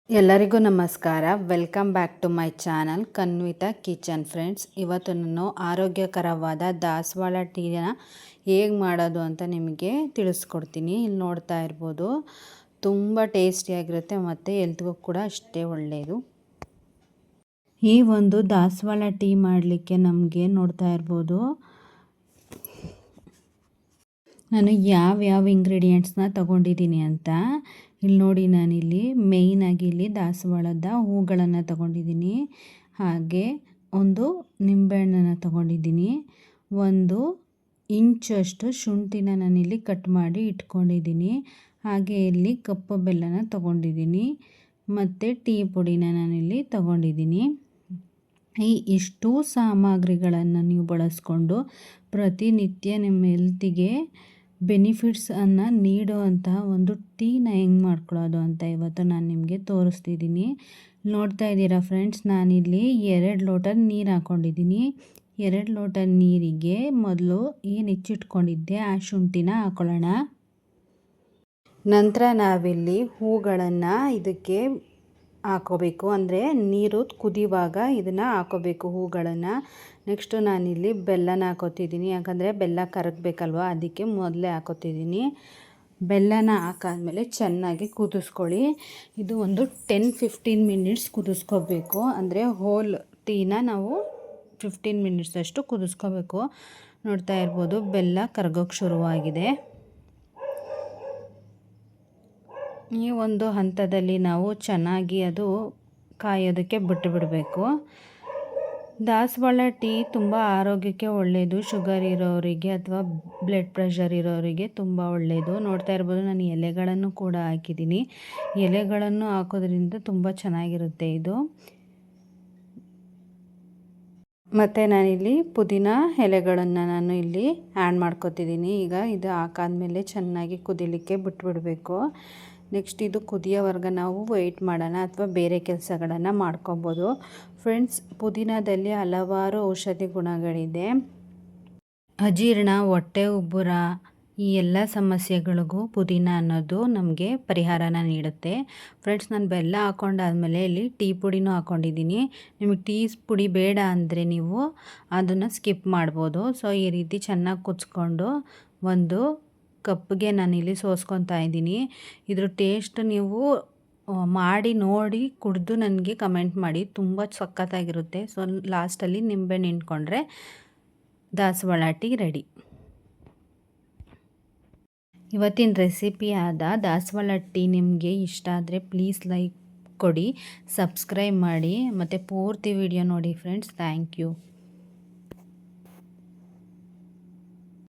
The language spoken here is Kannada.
ಎಲ್ಲರಿಗೂ ನಮಸ್ಕಾರ. Welcome back to my channel Kanvita kitchen. Friends, ಇವತ್ತು ನಾನು ಆರೋಗ್ಯಕರವಾದ ದಾಸವಾಳ ಟೀನ ಹೇಗೆ ಮಾಡೋದು ಅಂತ ನಿಮಗೆ ತಿಳಿಸ್ಕೊಡ್ತೀನಿ. ಇಲ್ಲಿ ನೋಡ್ತಾ ಇರ್ಬೋದು, ತುಂಬ ಟೇಸ್ಟಿಯಾಗಿರುತ್ತೆ ಮತ್ತು ಹೆಲ್ತ್ಗೂ ಕೂಡ ಅಷ್ಟೇ ಒಳ್ಳೆಯದು. ಈ ಒಂದು ದಾಸವಾಳ ಟೀ ಮಾಡಲಿಕ್ಕೆ ನಮಗೆ ನೋಡ್ತಾ ಇರ್ಬೋದು ನಾನು ಯಾವ ಇಂಗ್ರೀಡಿಯೆಂಟ್ಸ್ನ ತಗೊಂಡಿದ್ದೀನಿ ಅಂತ. ಇಲ್ಲಿ ನೋಡಿ, ನಾನಿಲ್ಲಿ ಮೇಯ್ನಾಗಿ ಇಲ್ಲಿ ದಾಸವಾಳದ ಹೂಗಳನ್ನು ತಗೊಂಡಿದ್ದೀನಿ. ಹಾಗೆ ಒಂದು ನಿಂಬೆಹಣ್ಣನ್ನು ತಗೊಂಡಿದ್ದೀನಿ. 1 ಇಂಚಷ್ಟು ಶುಂಠಿನ ನಾನಿಲ್ಲಿ ಕಟ್ ಮಾಡಿ ಇಟ್ಕೊಂಡಿದ್ದೀನಿ. ಹಾಗೆ ಇಲ್ಲಿ ಕಪ್ಪು ಬೆಲ್ಲನ ತಗೊಂಡಿದ್ದೀನಿ ಮತ್ತು ಟೀ ಪುಡಿನ ನಾನಿಲ್ಲಿ ತಗೊಂಡಿದ್ದೀನಿ. ಇಷ್ಟು ಸಾಮಗ್ರಿಗಳನ್ನು ನೀವು ಬಳಸ್ಕೊಂಡು ಪ್ರತಿನಿತ್ಯ ನಿಮ್ಮ ಹೆಲ್ತಿಗೆ ಬೆನಿಫಿಟ್ಸನ್ನು ನೀಡುವಂತಹ ಒಂದು ಟೀನ ಹೆಂಗೆ ಮಾಡ್ಕೊಳ್ಳೋದು ಅಂತ ಇವತ್ತು ನಾನು ನಿಮಗೆ ತೋರಿಸ್ತಿದ್ದೀನಿ. ನೋಡ್ತಾ ಇದ್ದೀರಾ ಫ್ರೆಂಡ್ಸ್, ನಾನಿಲ್ಲಿ 2 ಲೋಟ ನೀರು ಹಾಕ್ಕೊಂಡಿದ್ದೀನಿ. 2 ಲೋಟ ನೀರಿಗೆ ಮೊದಲು ಏನು ಹೆಚ್ಚಿಟ್ಕೊಂಡಿದ್ದೆ ಆ ಶುಂಠಿನ ಹಾಕೊಳ್ಳೋಣ. ನಂತರ ನಾವಿಲ್ಲಿ ಹೂಗಳನ್ನು ಇದಕ್ಕೆ ಹಾಕೋಬೇಕು, ಅಂದರೆ ನೀರು ಕುದಿಯುವಾಗ ಇದನ್ನು ಹಾಕೋಬೇಕು ಹೂಗಳನ್ನು. ನೆಕ್ಸ್ಟು ನಾನಿಲ್ಲಿ ಬೆಲ್ಲನ ಹಾಕೋತಿದ್ದೀನಿ, ಯಾಕಂದರೆ ಬೆಲ್ಲ ಕರಗಬೇಕಲ್ವ, ಅದಕ್ಕೆ ಮೊದಲೇ ಹಾಕೋತಿದ್ದೀನಿ. ಬೆಲ್ಲನ ಹಾಕಾದ್ಮೇಲೆ ಚೆನ್ನಾಗಿ ಕುದಿಸ್ಕೊಳ್ಳಿ. ಇದು ಒಂದು 10-15 ಮಿನಿಟ್ಸ್ ಕುದಿಸ್ಕೋಬೇಕು, ಅಂದರೆ ಹೋಲ್ ಟೀನ ನಾವು 15 ಮಿನಿಟ್ಸ್ ಅಷ್ಟು ಕುದಿಸ್ಕೋಬೇಕು. ನೋಡ್ತಾ ಇರ್ಬೋದು, ಬೆಲ್ಲ ಕರಗೋಕ್ಕೆ ಶುರುವಾಗಿದೆ. ಈ ಒಂದು ಹಂತದಲ್ಲಿ ನಾವು ಚೆನ್ನಾಗಿ ಅದು ಕಾಯೋದಕ್ಕೆ ಬಿಟ್ಟುಬಿಡಬೇಕು. ದಾಸವಾಳ ಟೀ ತುಂಬ ಆರೋಗ್ಯಕ್ಕೆ ಒಳ್ಳೆಯದು. ಶುಗರ್ ಇರೋರಿಗೆ ಅಥವಾ ಬ್ಲಡ್ ಪ್ರೆಷರ್ ಇರೋರಿಗೆ ತುಂಬ ಒಳ್ಳೆಯದು. ನೋಡ್ತಾ ಇರ್ಬೋದು, ನಾನು ಎಲೆಗಳನ್ನು ಕೂಡ ಹಾಕಿದ್ದೀನಿ. ಎಲೆಗಳನ್ನು ಹಾಕೋದ್ರಿಂದ ತುಂಬ ಚೆನ್ನಾಗಿರುತ್ತೆ ಇದು. ಮತ್ತು ನಾನಿಲ್ಲಿ ಪುದೀನ ಎಲೆಗಳನ್ನು ನಾನು ಇಲ್ಲಿ ಆ್ಯಡ್ ಮಾಡ್ಕೊತಿದ್ದೀನಿ. ಈಗ ಇದು ಹಾಕಾದ್ಮೇಲೆ ಚೆನ್ನಾಗಿ ಕುದಿಲಿಕ್ಕೆ ಬಿಟ್ಬಿಡಬೇಕು. ನೆಕ್ಸ್ಟ್ ಇದು ಕುದಿಯೋವರೆಗೆ ನಾವು ವೆಯ್ಟ್ ಮಾಡೋಣ, ಅಥವಾ ಬೇರೆ ಕೆಲಸಗಳನ್ನು ಮಾಡ್ಕೊಬೋದು. ಫ್ರೆಂಡ್ಸ್, ಪುದೀನದಲ್ಲಿ ಹಲವಾರು ಔಷಧಿ ಗುಣಗಳಿದೆ. ಅಜೀರ್ಣ, ಹೊಟ್ಟೆ ಉಬ್ಬರ, ಈ ಎಲ್ಲ ಸಮಸ್ಯೆಗಳಿಗೂ ಪುದೀನ ಅನ್ನೋದು ನಮಗೆ ಪರಿಹಾರನ ನೀಡುತ್ತೆ. ಫ್ರೆಂಡ್ಸ್, ನಾನು ಬೆಲ್ಲ ಹಾಕ್ಕೊಂಡಾದ್ಮೇಲೆ ಇಲ್ಲಿ ಟೀ ಪುಡಿನೂ ಹಾಕ್ಕೊಂಡಿದ್ದೀನಿ. ನಿಮಗೆ ಟೀ ಪುಡಿ ಬೇಡ ಅಂದರೆ ನೀವು ಅದನ್ನು ಸ್ಕಿಪ್ ಮಾಡ್ಬೋದು. ಸೊ ಈ ರೀತಿ ಚೆನ್ನಾಗಿ ಕುದಿಸ್ಕೊಂಡು ಒಂದು ಕಪ್ಗೆ ನಾನಿಲ್ಲಿ ಸೋಸ್ಕೊತಾ ಇದ್ದೀನಿ. ಇದ್ರ ಟೇಸ್ಟ್ ನೀವು ಮಾಡಿ ನೋಡಿ ಕುಡಿದು ನನಗೆ ಕಮೆಂಟ್ ಮಾಡಿ, ತುಂಬ ಸಖತ್ತಾಗಿರುತ್ತೆ. ಸೊ ಲಾಸ್ಟಲ್ಲಿ ನಿಂಬೆಹಣ್ಣು ಹಿಂಡ್ಕೊಂಡ್ರೆ ದಾಸವಾಳ ಟೀ ರೆಡಿ. ಇವತ್ತಿನ ರೆಸಿಪಿ ಆದ ದಾಸವಾಳ ಟೀ ನಿಮಗೆ ಇಷ್ಟ ಆದರೆ ಪ್ಲೀಸ್ ಲೈಕ್ ಕೊಡಿ, ಸಬ್ಸ್ಕ್ರೈಬ್ ಮಾಡಿ ಮತ್ತು ಪೂರ್ತಿ ವಿಡಿಯೋ ನೋಡಿ ಫ್ರೆಂಡ್ಸ್. Thank you.